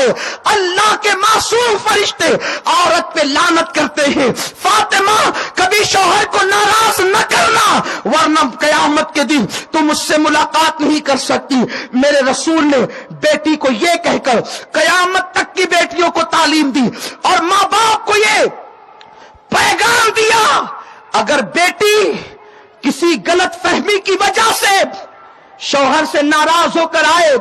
ہے اللہ کے معصوم فرشتے عورت پہ لعنت کرتے ہیں، فاطمہ کبھی شوہر کو ناراض نہ کرنا ورنہ قیامت کے دن تم مجھ سے ملاقات نہیں کر سکتی۔ میرے رسول نے بیٹی کو یہ کہہ کر قیامت تک کی بیٹیوں کو تعلیم دی اور ماں باپ کو یہ پیغام دیا، اگر بیٹی کسی غلط فہمی کی وجہ سے شوہر سے ناراض ہو کر آئے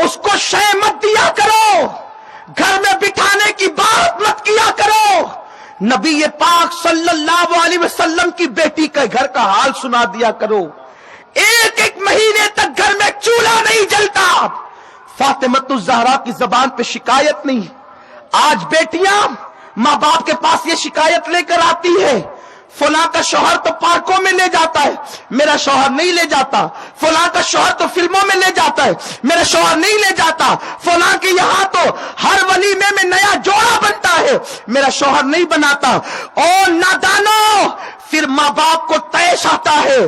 اس کو شے مت دیا کرو، گھر میں بٹھانے کی بات مت کیا کرو۔ نبی پاک صلی اللہ علیہ وسلم کی بیٹی کا گھر کا حال سنا دیا کرو، ایک مہینے تک گھر میں چولہا نہیں جلتا، فاطمہ الزہرا کی زبان پہ شکایت نہیں۔ آج بیٹیاں ماں باپ کے پاس یہ شکایت لے کر آتی ہے، فلاں کا شوہر تو پارکوں میں لے جاتا ہے، میرا شوہر نہیں لے جاتا، فلاں کا شوہر تو فلموں میں لے جاتا ہے، میرا شوہر نہیں لے جاتا، فلاں کے یہاں تو ہر ولیمے میں نیا جوڑا بنتا ہے، میرا شوہر نہیں بناتا۔ او نادانو، پھر ماں باپ کو طیش آتا ہے،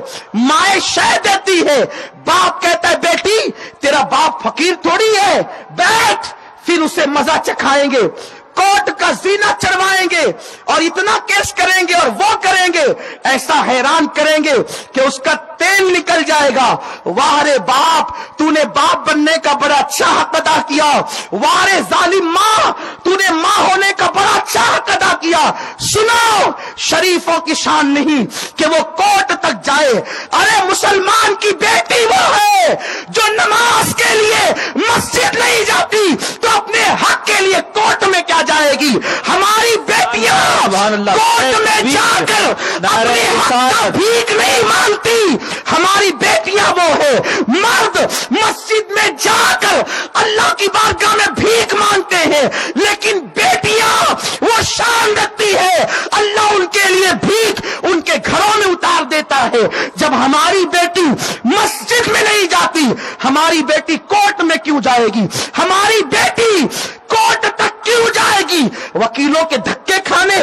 مائیں شے دیتی ہے، باپ کہتا ہے بیٹی تیرا باپ فقیر تھوڑی ہے، بیٹھ، پھر اسے مزہ چکھائیں گے، کوٹ کا زینہ چڑھوائیں گے اور اتنا کیس کریں گے اور وہ کریں گے، ایسا حیران کریں گے کہ اس کا تیل نکل جائے گا۔ واہ رے باپ، تو نے باپ بننے کا بڑا اچھا حق ادا کیا، واہ رے ظالم ماں، تو نے ماں ہونے کا بڑا اچھا حق ادا کیا۔ سنو، شریفوں کی شان نہیں کہ وہ کوٹ تک جائے، ارے مسلمان کی بیٹی وہ ہے جو نماز کے لیے مسجد نہیں جاتی تو اپنے حق کے لیے کوٹ میں کیا جائے گی؟ ہماری بیٹیاں کوٹ میں جا کر اپنے حق کا بھیک نہیں مانگتی، ہماری بیٹیاں وہ ہے مرد مسجد میں جا کر اللہ کی بارگاہ میں بھیک مانگتے ہیں، لیکن بیٹیاں وہ شان رکھتی ہے اللہ ان کے لیے بھیک ان کے گھروں میں اتار دیتا ہے۔ جب ہماری بیٹی مسجد میں نہیں جاتی، ہماری بیٹی کوٹ میں کیوں جائے گی؟ ہماری بیٹی کوٹ تک کیوں جائے گی؟ وکیلوں کے دھکے کھانے،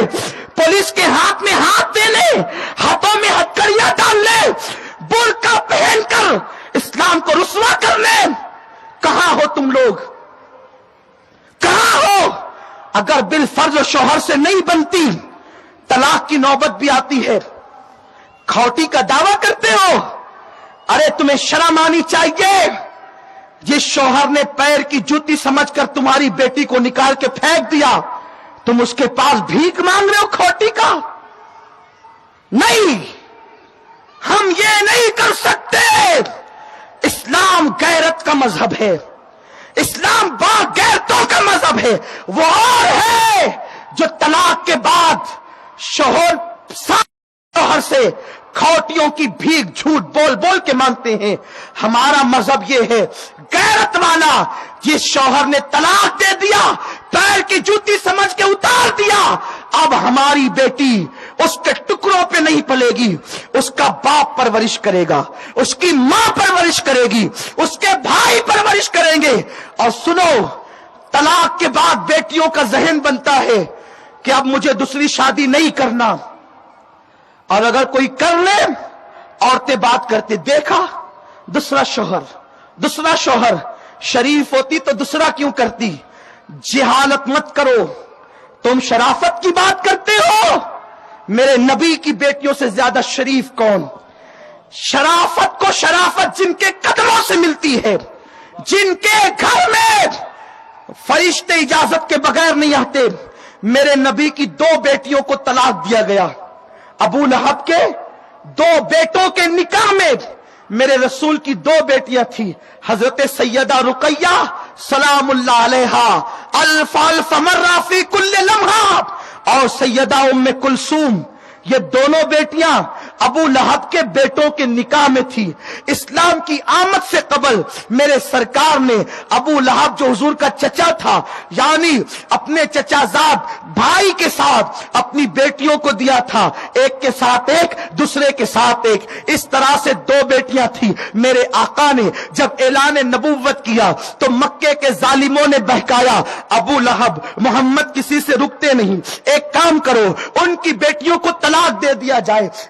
پولیس کے ہاتھ میں ہاتھ دینے، ہاتھوں میں ہتھکڑیاں ڈالنے، برقع پہن کر اسلام کو رسوا کرنے؟ کہاں ہو تم لوگ؟ کہاں ہو؟ اگر بالفرض شوہر سے نہیں بنتی، طلاق کی نوبت بھی آتی ہے، کھوٹی کا دعویٰ کرتے ہو؟ ارے تمہیں شرم آنی چاہیے، جس شوہر نے پیر کی جوتی سمجھ کر تمہاری بیٹی کو نکال کے پھینک دیا، تم اس کے پاس بھیک مانگ رہے ہو کھوٹی کا؟ نہیں، ہم یہ نہیں کر سکتے۔ اسلام غیرت کا مذہب ہے، اسلام با غیرتوں کا مذہب ہے۔ وہ اور ہے جو طلاق کے بعد شوہر سے کھوٹیوں کی بھیک جھوٹ بول بول کے مانگتے ہیں۔ ہمارا مذہب یہ ہے غیرت والا، جس شوہر نے طلاق دے دیا، پیر کی جوتی سمجھ کے اتار دیا، اب ہماری بیٹی اس کے ٹکڑوں پہ نہیں پلے گی، اس کا باپ پرورش کرے گا، اس کی ماں پرورش کرے گی، اس کے بھائی پرورش کریں گے۔ اور سنو، طلاق کے بعد بیٹیوں کا ذہن بنتا ہے کہ اب مجھے دوسری شادی نہیں کرنا، اور اگر کوئی کر لے، عورتیں بات کرتے دیکھا دوسرا شوہر شریف ہوتی تو دوسرا کیوں کرتی؟ جہالت مت کرو، تم شرافت کی بات کرتے ہو، میرے نبی کی بیٹیوں سے زیادہ شریف کون؟ شرافت کو شرافت جن کے قدموں سے ملتی ہے، جن کے گھر میں فرشتے اجازت کے بغیر نہیں آتے۔ میرے نبی کی 2 بیٹیوں کو طلاق دیا گیا، ابو لہب کے 2 بیٹوں کے نکاح میں میرے رسول کی 2 بیٹیاں تھیں، حضرت سیدہ رقیہ سلام اللہ علیہا الف الف مرہ فی کل لمحہ، اور سیدہ ام کلثوم، یہ دونوں بیٹیاں ابو لہب کے بیٹوں کے نکاح میں تھی۔ اسلام کی آمد سے قبل میرے سرکار نے ابو لہب جو حضور کا چچا تھا، یعنی اپنے چچا زاد بھائی کے ساتھ اپنی بیٹیوں کو دیا تھا، ایک کے ساتھ ایک، دوسرے کے ساتھ ایک، اس طرح سے 2 بیٹیاں تھیں۔ میرے آقا نے جب اعلان نبوت کیا تو مکے کے ظالموں نے بہکایا، ابو لہب محمد کسی سے رکتے نہیں، ایک کام کرو ان کی بیٹیوں کو طلاق دے دیا جائے۔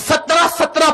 17